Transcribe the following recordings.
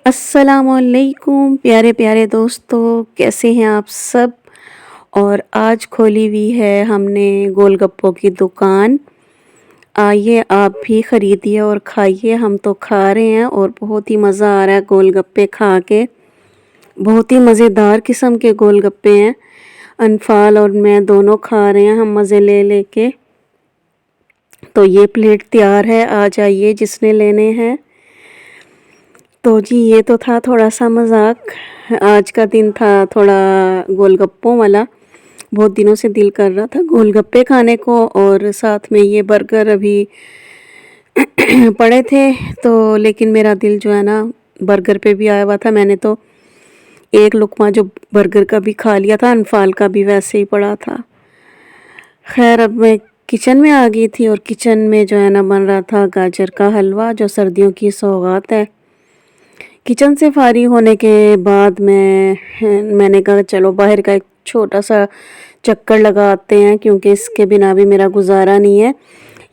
अस्सलाम वालेकुम प्यारे प्यारे दोस्तों, कैसे हैं आप सब। और आज खोली हुई है हमने गोलगप्पों की दुकान। आइए आप भी ख़रीदिए और खाइए। हम तो खा रहे हैं और बहुत ही मज़ा आ रहा है गोलगप्पे खा के। बहुत ही मज़ेदार किस्म के गोलगप्पे हैं। अनफाल और मैं दोनों खा रहे हैं हम मज़े ले लेके। तो ये प्लेट तैयार है, आ जाइए जिसने लेने हैं। तो जी ये तो था थोड़ा सा मजाक। आज का दिन था थोड़ा गोलगप्पों वाला। बहुत दिनों से दिल कर रहा था गोलगप्पे खाने को, और साथ में ये बर्गर अभी पड़े थे। तो लेकिन मेरा दिल जो है ना बर्गर पे भी आया हुआ था। मैंने तो एक लुकमा जो बर्गर का भी खा लिया था, अनफाल का भी वैसे ही पड़ा था। खैर अब मैं किचन में आ गई थी और किचन में जो है ना बन रहा था गाजर का हलवा, जो सर्दियों की सौगात है। किचन से फारिग होने के बाद मैंने कहा चलो बाहर का एक छोटा सा चक्कर लगाते हैं, क्योंकि इसके बिना भी मेरा गुजारा नहीं है।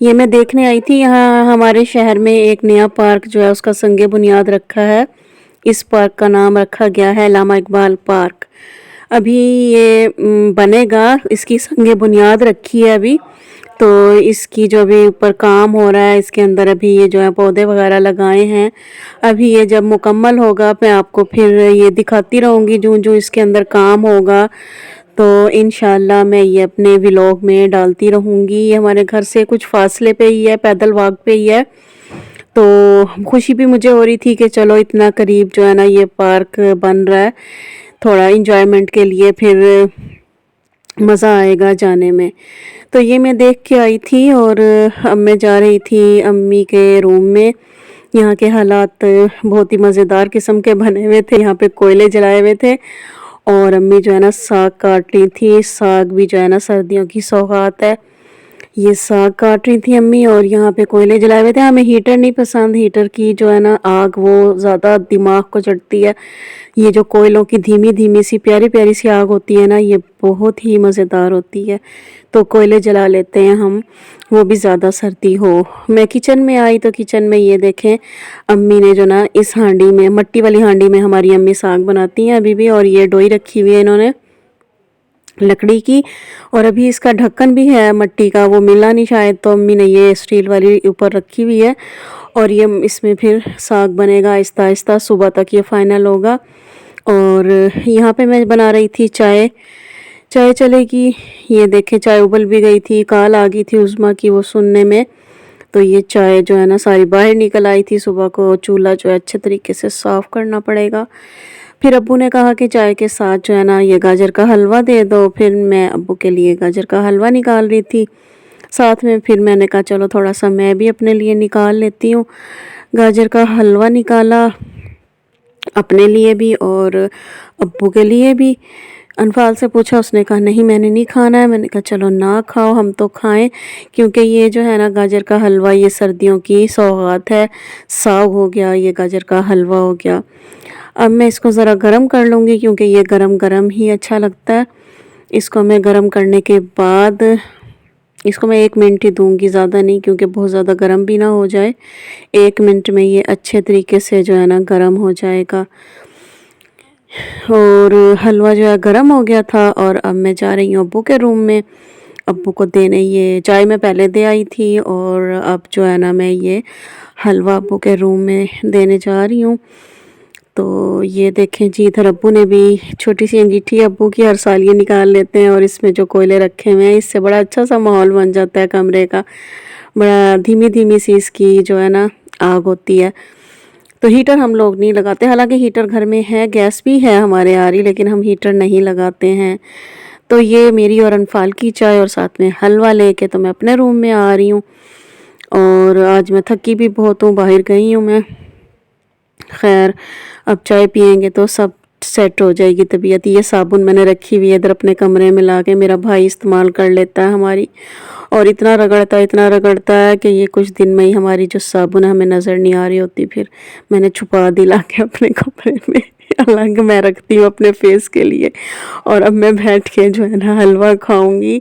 ये मैं देखने आई थी, यहाँ हमारे शहर में एक नया पार्क जो है उसका संगे बुनियाद रखा है। इस पार्क का नाम रखा गया है अल्लामा इकबाल पार्क। अभी ये बनेगा, इसकी संगे बुनियाद रखी है अभी। तो इसकी जो भी ऊपर काम हो रहा है, इसके अंदर अभी ये जो है पौधे वगैरह लगाए हैं। अभी ये जब मुकम्मल होगा मैं आपको फिर ये दिखाती रहूँगी जो जो इसके अंदर काम होगा। तो इंशाल्लाह मैं ये अपने व्लॉग में डालती रहूँगी। ये हमारे घर से कुछ फासले पे ही है, पैदल वॉक पे ही है। तो खुशी भी मुझे हो रही थी कि चलो इतना करीब जो है ना ये पार्क बन रहा है, थोड़ा इंजॉयमेंट के लिए फिर मज़ा आएगा जाने में। तो ये मैं देख के आई थी और अब मैं जा रही थी अम्मी के रूम में। यहाँ के हालात बहुत ही मज़ेदार किस्म के बने हुए थे। यहाँ पे कोयले जलाए हुए थे और अम्मी जो है ना साग काट रही थी। साग भी जो है ना सर्दियों की सौगात है। ये साग काट रही थी अम्मी और यहाँ पे कोयले जलाए हुए थे। हमें हीटर नहीं पसंद, हीटर की जो है ना आग वो ज़्यादा दिमाग को चढ़ती है। ये जो कोयलों की धीमी धीमी सी प्यारी प्यारी सी आग होती है ना, ये बहुत ही मज़ेदार होती है। तो कोयले जला लेते हैं हम, वो भी ज़्यादा सर्दी हो। मैं किचन में आई तो किचन में ये देखें अम्मी ने जो ना इस हांडी में, मट्टी वाली हांडी में हमारी अम्मी साग बनाती हैं अभी भी। और ये डोई रखी हुई है इन्होंने लकड़ी की, और अभी इसका ढक्कन भी है मट्टी का, वो मिला नहीं शायद, तो अम्मी ने ये स्टील वाली ऊपर रखी हुई है। और ये इसमें फिर साग बनेगा आहिस्ता आहिस्ता, सुबह तक ये फाइनल होगा। और यहाँ पे मैं बना रही थी चाय। चाय चलेगी। ये देखें चाय उबल भी गई थी, काल आ गई थी उज़्मा की वो सुनने में। तो ये चाय जो है ना सारी बाहर निकल आई थी। सुबह को चूल्हा जो है अच्छे तरीके से साफ़ करना पड़ेगा। फिर अब्बू ने कहा कि चाय के साथ जो है ना ये गाजर का हलवा दे दो। फिर मैं अब्बू के लिए गाजर का हलवा निकाल रही थी साथ में। फिर मैंने कहा चलो थोड़ा सा मैं भी अपने लिए निकाल लेती हूँ। गाजर का हलवा निकाला अपने लिए भी और अब्बू के लिए भी। अनफाल से पूछा, उसने कहा नहीं मैंने नहीं खाना है। मैंने कहा चलो ना खाओ, हम तो खाएं, क्योंकि ये जो है ना गाजर का हलवा ये सर्दियों की सौगात है। साग हो गया, ये गाजर का हलवा हो गया। अब मैं इसको ज़रा गरम कर लूँगी, क्योंकि ये गरम गरम ही अच्छा लगता है। इसको मैं गरम करने के बाद इसको मैं 1 मिनट ही दूँगी, ज़्यादा नहीं, क्योंकि बहुत ज़्यादा गरम भी ना हो जाए। 1 मिनट में ये अच्छे तरीके से जो है ना गरम हो जाएगा। और हलवा जो है गरम हो गया था और अब मैं जा रही हूँ अब्बू के रूम में अब्बू को देने। ये चाय मैं पहले दे आई थी और अब जो है ना मैं ये हलवा अब्बू के रूम में देने जा रही हूँ। तो ये देखें जी, इधर अब्बू ने भी छोटी सी अंगीठी अब्बू की हर साल ये निकाल लेते हैं, और इसमें जो कोयले रखे हुए हैं इससे बड़ा अच्छा सा माहौल बन जाता है कमरे का। बड़ा धीमी धीमी सी इसकी जो है ना आग होती है। तो हीटर हम लोग नहीं लगाते, हालांकि हीटर घर में है, गैस भी है हमारे आ रही, लेकिन हम हीटर नहीं लगाते हैं। तो ये मेरी और अनफाल की चाय और साथ में हलवा लेके तो मैं अपने रूम में आ रही हूँ। और आज मैं थकी भी बहुत हूँ, बाहर गई हूँ मैं। खैर अब चाय पियेंगे तो सब सेट हो जाएगी तबीयत। ये साबुन मैंने रखी हुई है इधर अपने कमरे में ला के, मेरा भाई इस्तेमाल कर लेता है हमारी, और इतना रगड़ता है कि ये कुछ दिन में ही हमारी जो साबुन है हमें नज़र नहीं आ रही होती। फिर मैंने छुपा दी ला के अपने कमरे में, अलग मैं रखती हूँ अपने फेस के लिए। और अब मैं बैठ के जो है ना हलवा खाऊंगी